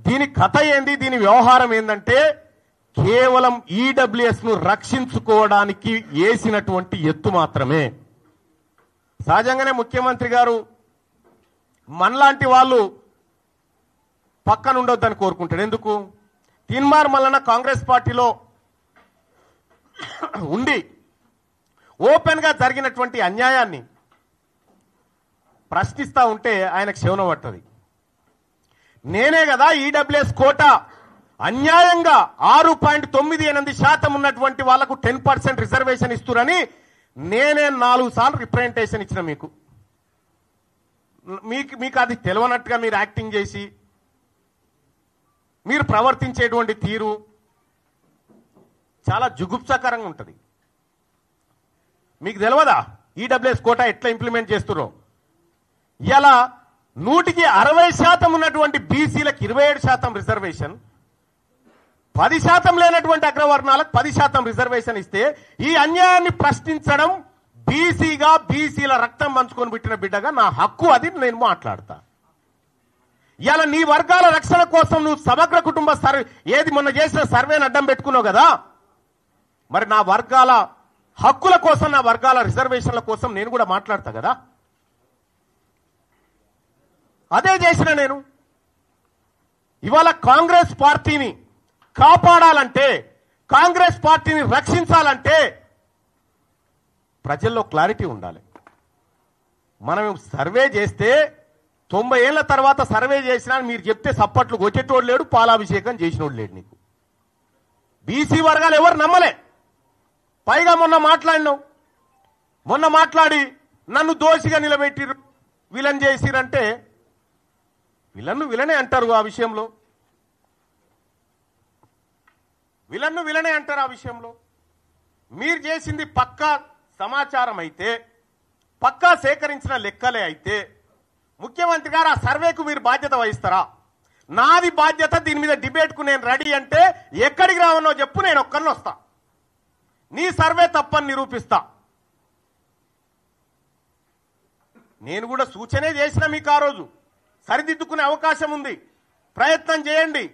దీని కథ ఏంది, దీని వ్యవహారం ఏందంటే కేవలం ఈడబ్ల్యూఎస్ ను రక్షించుకోవడానికి వేసినటువంటి ఎత్తు మాత్రమే. సహజంగానే ముఖ్యమంత్రి గారు మనలాంటి వాళ్ళు పక్కన ఉండొద్దని కోరుకుంటాడు. ఎందుకు? తీన్మార్ మల్లన్న కాంగ్రెస్ పార్టీలో ఉండి ఓపెన్ గా జరిగినటువంటి అన్యాయాన్ని ప్రశ్నిస్తా ఉంటే ఆయనకు శవనం పట్టది. నేనే కదా ఈడబ్ల్యూఎస్ కోటా అన్యాయంగా 6.98% ఉన్నటువంటి వాళ్లకు 10% రిజర్వేషన్ ఇస్తురని నేనే 4 సార్లు రిప్రజెంటేషన్ ఇచ్చిన. మీకు అది తెలియనట్టుగా మీరు యాక్టింగ్ చేసి మీరు ప్రవర్తించేటువంటి తీరు చాలా జుగుప్సాకరంగా ఉంటుంది. మీకు తెలియదా ఈడబ్ల్యూఎస్ కోటా ఎట్లా ఇంప్లిమెంట్ చేస్తున్నారో? ఇలా 160% ఉన్నటువంటి బీసీలకు 27% రిజర్వేషన్, 10% లేనటువంటి అగ్రవర్ణాలకు 10% రిజర్వేషన్ ఇస్తే ఈ అన్యాయాన్ని ప్రశ్నించడం బీసీగా, బీసీల రక్తం పంచుకొని పెట్టిన బిడ్డగా నా హక్కు, అది నేను మాట్లాడతా. ఇలా నీ వర్గాల రక్షణ కోసం నువ్వు సమగ్ర కుటుంబ సర్వే ఏది మొన్న చేసిన సర్వేని అడ్డం పెట్టుకున్నావు కదా, మరి నా వర్గాల హక్కుల కోసం, నా వర్గాల రిజర్వేషన్ల కోసం నేను కూడా మాట్లాడతా కదా. అదే చేసిన నేను. ఇవాళ కాంగ్రెస్ పార్టీని కాపాడాలంటే, కాంగ్రెస్ పార్టీని రక్షించాలంటే ప్రజల్లో క్లారిటీ ఉండాలి. మనం సర్వే చేస్తే 90 ఏళ్ల తర్వాత సర్వే చేసినా మీరు చెప్తే సప్పట్లు కొట్టేటోడు లేడు, పాలాభిషేకం చేసినోడు లేడు. నీకు బీసీ వర్గాలు ఎవరు నమ్మలే. పైగా మొన్న మాట్లాడి నన్ను దోషిగా నిలబెట్టిరు, విలన్ చేసిరంటే విలనే అంటారు. ఆ విషయంలో విలనే అంటారు. ఆ విషయంలో మీరు చేసింది పక్కా సమాచారం అయితే, పక్కా సేకరించిన లెక్కలే అయితే ముఖ్యమంత్రి గారు ఆ సర్వేకు మీరు బాధ్యత వహిస్తారా? నాది బాధ్యత, దీని మీద డిబేట్కు నేను రెడీ అంటే ఎక్కడికి రావనో చెప్పు, నేను ఒక్కరిని వస్తా. నీ సర్వే తప్పని నిరూపిస్తా. నేను కూడా సూచనే చేసిన మీకు, ఆ రోజు సరిదిద్దుకునే అవకాశం ఉంది, ప్రయత్నం చేయండి,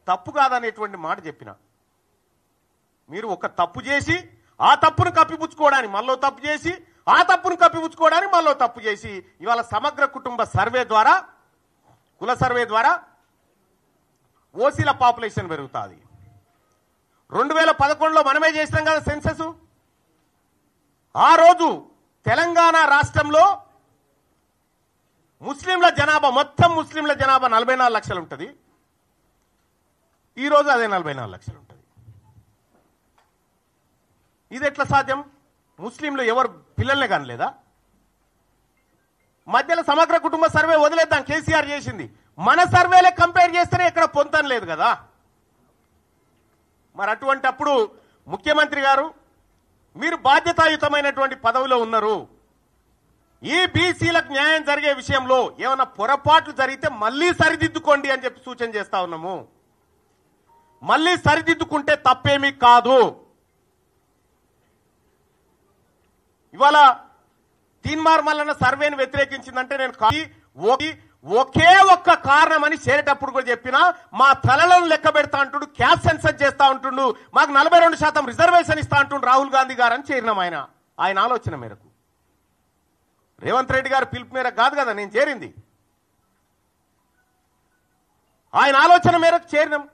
తప్పు కాదనేటువంటి మాట చెప్పిన. మీరు ఒక తప్పు చేసి ఆ తప్పును కప్పిపుచ్చుకోవడానికి మళ్ళీ తప్పు చేసి, ఆ తప్పును కప్పిపుచ్చుకోవడానికి మళ్ళీ తప్పు చేసి, ఇవాళ సమగ్ర కుటుంబ సర్వే ద్వారా, కుల సర్వే ద్వారా ఓసీల పాపులేషన్ పెరుగుతుంది. 2011లో మనమే చేసినాం కదా సెన్సస్. ఆ రోజు తెలంగాణ రాష్ట్రంలో ముస్లింల జనాభా, మొత్తం ముస్లింల జనాభా 44 లక్షలు ఉంటుంది. ఈరోజు అదే 44 లక్షలు ఉంటుంది. ఇది ఎట్లా సాధ్యం? ముస్లింలు ఎవరు పిల్లల్నే కానలేదా? మధ్యలో సమగ్ర కుటుంబ సర్వే వదిలేద్దాం, కేసీఆర్ చేసింది. మన సర్వేలే కంపేర్ చేస్తేనే ఇక్కడ పొంతం లేదు కదా. మరి అటువంటప్పుడు ముఖ్యమంత్రి గారు, మీరు బాధ్యతాయుతమైనటువంటి పదవిలో ఉన్నారు. ఈ బీసీలకు న్యాయం జరిగే విషయంలో ఏమైనా పొరపాట్లు జరిగితే మళ్ళీ సరిదిద్దుకోండి అని చెప్పి సూచన చేస్తా ఉన్నాము. మళ్ళీ సరిదిద్దుకుంటే తప్పేమీ కాదు. ఇవాళ తీన్మార్ మల్లన్న సర్వేని వ్యతిరేకించిందంటే నేను ఒకే ఒక్క కారణం అని చేరేటప్పుడు కూడా చెప్పినా, మా తలలను లెక్క పెడతా అంటుండు, క్యాస్ట్ సెన్సస్ చేస్తా ఉంటుండు, మాకు 42% రిజర్వేషన్ ఇస్తా అంటుండు రాహుల్ గాంధీ గారు అని చేరినాం. ఆయన ఆలోచన మేరకు, రేవంత్ రెడ్డి గారు పిలుపు మేరకు కాదు కదా నేను చేరింది, ఆయన ఆలోచన మేరకు చేరినాం.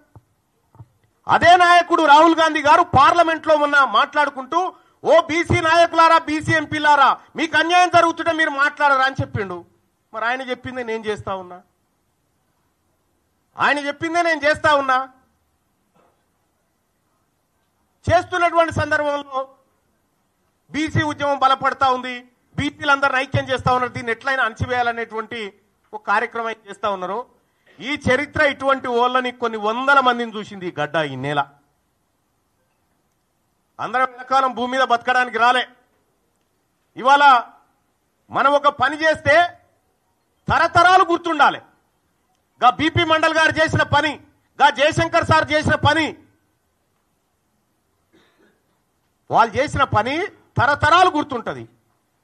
అదే నాయకుడు రాహుల్ గాంధీ గారు పార్లమెంట్ లో మొన్న మాట్లాడుకుంటూ, ఓ బీసీ నాయకులారా, బీసీ ఎంపీలారా, మీకు అన్యాయం జరుగుతుంటే మీరు మాట్లాడరా అని చెప్పిండు. మరి ఆయన చెప్పిందే నేను చేస్తా ఉన్నా, ఆయన చెప్పిందే నేను చేస్తా ఉన్నా. చేస్తున్నటువంటి సందర్భంలో బీసీ ఉద్యమం బలపడతా ఉంది, బీసీలందరూ ఐక్యం చేస్తా ఉన్నారు, దీన్ని ఎట్లయినా అణచివేయాలనేటువంటి ఒక కార్యక్రమం చేస్తా ఉన్నారు. ఈ చరిత్ర ఇటువంటి ఓళ్ళని కొన్ని వందల మందిని చూసింది ఈ గడ్డ, ఈ నేల. అందరం ఎంతకాలం భూమి మీద బతకడానికి రాలే. ఇవాళ మనం ఒక పని చేస్తే తరతరాలు గుర్తుండాలి. గా బీపీ మండల్ గారు చేసిన పని, గా జయశంకర్ సార్ చేసిన పని, వాళ్ళు చేసిన పని తరతరాలు గుర్తుంటది.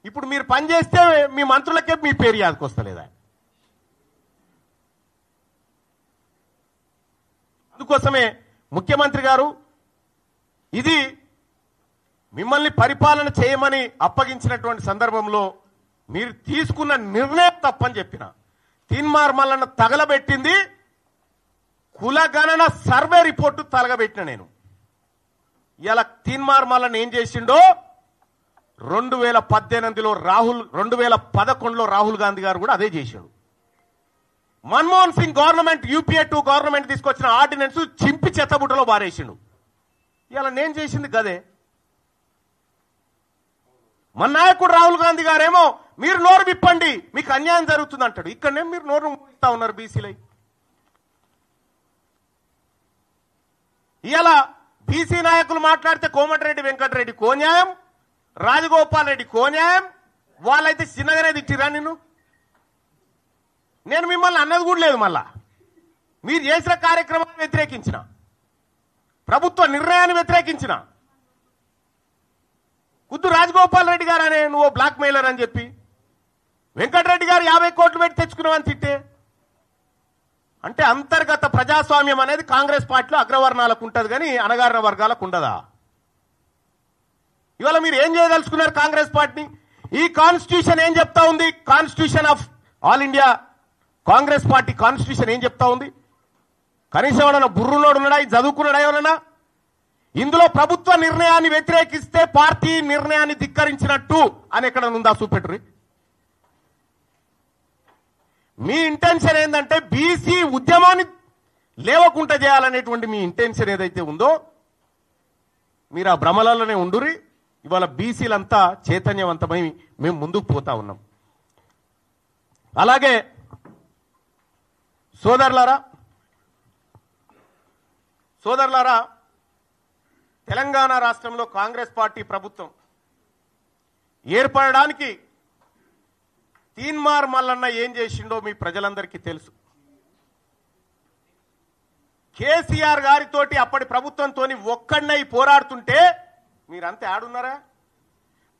ఇప్పుడు మీరు పని చేస్తే మీ మంత్రులకే మీ పేరు యాదకొస్తలేదా? అందుకోసమే ముఖ్యమంత్రి గారు ఇది మిమ్మల్ని పరిపాలన చేయమని అప్పగించినటువంటి సందర్భంలో మీరు తీసుకున్న నిర్ణయం తప్పని చెప్పిన. తీన్మార్ మల్లన్న తగలబెట్టింది కులగణన సర్వే రిపోర్టు తగలబెట్టిన నేను. ఇలా తీన్మార్ మల్లన్న ఏం చేసిండో 2018లో 2011లో రాహుల్ గాంధీ గారు కూడా అదే చేశాడు. Manmohan Singh government UPA 2 government తీసుకొచ్చిన ఆర్డినెన్స్ చింపి చెత్తబుట్టలో బారేసిండు. ఇలా నేను చేసింది గదే. మన నాయకుడు రాహుల్ గాంధీ గారేమో మీరు నోరు విప్పండి మీకు అన్యాయం జరుగుతుంది అంటాడు. ఇక్కడనే మీరు నోరు ఇస్తా ఉన్నారు బీసీలై. ఇలా బీసీ నాయకులు మాట్లాడితే కోమటిరెడ్డి వెంకటరెడ్డి కోన్యాయం, రాజగోపాల్ రెడ్డి కోన్యాయం, వాళ్ళైతే చిన్నగానే తిట్టిరా నిన్ను. నేను మిమ్మల్ని అన్నది కూడా లేదు. మళ్ళా మీరు చేసిన కార్యక్రమాన్ని వ్యతిరేకించిన, ప్రభుత్వ నిర్ణయాన్ని వ్యతిరేకించిన. కుద్దు రాజగోపాల్ రెడ్డి గారు అనే నువ్వు బ్లాక్ మెయిలర్ అని చెప్పి వెంకటరెడ్డి గారు 50 కోట్లు పెట్టి తెచ్చుకున్నావని తిట్టే. అంటే అంతర్గత ప్రజాస్వామ్యం అనేది కాంగ్రెస్ పార్టీలో అగ్రవర్ణాలకు ఉంటుంది కానీ అణగారిన వర్గాలకు ఉండదా? ఇవాళ మీరు ఏం చేయదలుచుకున్నారు కాంగ్రెస్ పార్టీని? ఈ కాన్స్టిట్యూషన్ ఏం చెప్తా ఉంది? Constitution of all India Congress party constitution ఏం చెప్తా ఉంది? కనీసం ఎవడన్నా బుర్రులోడు ఉన్నాడా? చదువుకున్నాడా ఎవరన్నా? ఇందులో ప్రభుత్వ నిర్ణయాన్ని వ్యతిరేకిస్తే పార్టీ నిర్ణయాన్ని ధిక్కరించినట్టు అని ఎక్కడ ఉందా? చూపెట్టుర్రి. మీ ఇంటెన్షన్ ఏంటంటే బీసీ ఉద్యమాన్ని లేవకుండా చేయాలనేటువంటి మీ ఇంటెన్షన్ ఏదైతే ఉందో మీరు ఆ భ్రమలలోనే ఉండురి. ఇవాళ బీసీలంతా చైతన్యవంతమై మేము ముందుకు పోతా ఉన్నాం. అలాగే సోదరులారా, తెలంగాణ రాష్ట్రంలో కాంగ్రెస్ పార్టీ ప్రభుత్వం ఏర్పడడానికి తీన్మార్ మల్లన్న ఏం చేసిండో మీ ప్రజలందరికీ తెలుసు. కేసీఆర్ గారితోటి అప్పటి ప్రభుత్వంతో ఒక్కడినై పోరాడుతుంటే మీరంతా ఆడున్నారా?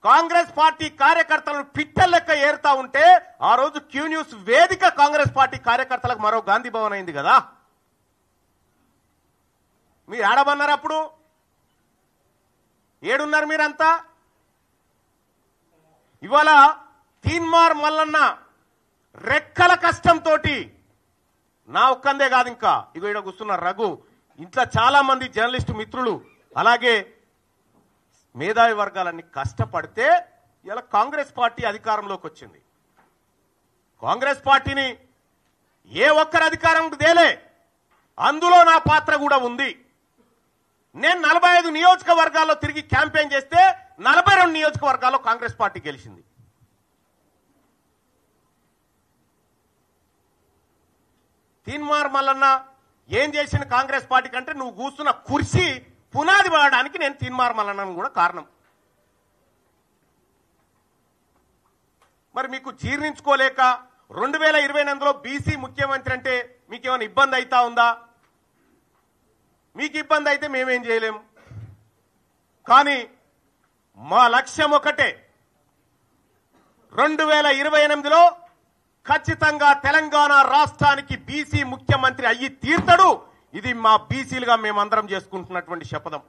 కాంగ్రెస్ పార్టీ కార్యకర్తలను పిట్టల లెక్క ఏరుతా ఉంటే ఆ రోజు క్యూ న్యూస్ వేదిక కాంగ్రెస్ పార్టీ కార్యకర్తలకు మరో గాంధీ భవన్ అయింది కదా. మీరు ఆడమన్నారు. అప్పుడు ఏడున్నారు మీరంతా? ఇవాళ తీన్మార్ మల్లన్న రెక్కల కష్టంతో నా ఒక్కందే కాదు, ఇంకా ఇగో ఇక్కడ కూర్చున్న రఘు, ఇంట్లో చాలా మంది జర్నలిస్టు మిత్రులు అలాగే మేధావి వర్గాలన్నీ కష్టపడితే ఇలా కాంగ్రెస్ పార్టీ అధికారంలోకి వచ్చింది. కాంగ్రెస్ పార్టీని ఏ ఒక్కరు అధికారం తేలే, అందులో నా పాత్ర కూడా ఉంది. నేను 45 నియోజకవర్గాల్లో తిరిగి క్యాంపెయిన్ చేస్తే 42 నియోజకవర్గాల్లో కాంగ్రెస్ పార్టీ గెలిచింది. తీన్మార్ మల్లన్న ఏం చేసిన కాంగ్రెస్ పార్టీ కంటే నువ్వు కూర్చున్న కుర్చీ పునాది పడడానికి నేను తీన్మార్ మల్లన్నను కూడా కారణం. మరి మీకు జీర్ణించుకోలేక 2028లో బీసీ ముఖ్యమంత్రి అంటే మీకేమైనా ఇబ్బంది అవుతా ఉందా? మీకు ఇబ్బంది అయితే మేమేం చేయలేం. కానీ మా లక్ష్యం ఒకటే, 2028లో ఖచ్చితంగా తెలంగాణ రాష్ట్రానికి బీసీ ముఖ్యమంత్రి అయ్యి తీర్తాడు. ఇది మా బీసీలుగా మేమందరం చేసుకుంటున్నటువంటి శపథం.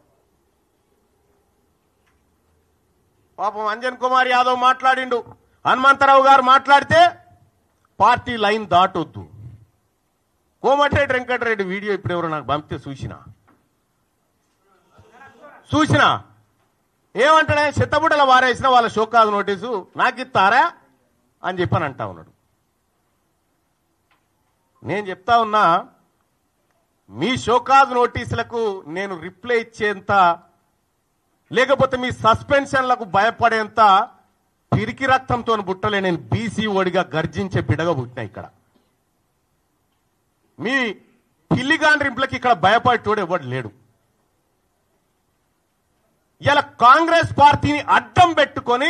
పాపం అంజన్ కుమార్ యాదవ్ మాట్లాడిండు, హనుమంతరావు గారు మాట్లాడితే పార్టీ లైన్ దాటొద్దు. కోమటిరెడ్డి వెంకటరెడ్డి వీడియో ఇప్పుడు ఎవరు నాకు పంపితే చూసినా ఏమంటాడే, చెత్తబుట్టల వారేసిన వాళ్ళ షోకాజ్ నోటీసు నాకు ఇస్తారా అని చెప్పని అంటా ఉన్నాడు. నేను చెప్తా ఉన్నా, మీ షోకాజ్ నోటీసులకు నేను రిప్లై ఇచ్చేంత, లేకపోతే మీ సస్పెన్షన్లకు భయపడేంత పిరికి రక్తంతో బుట్టలే నేను బీసీ ఓడిగా గర్జించే బిడగా పుట్టినా. ఇక్కడ మీ పిల్లిగాండ్రింపులకి ఇక్కడ భయపడేటోడు ఎవడు లేడు. ఇలా కాంగ్రెస్ పార్టీని అడ్డం పెట్టుకొని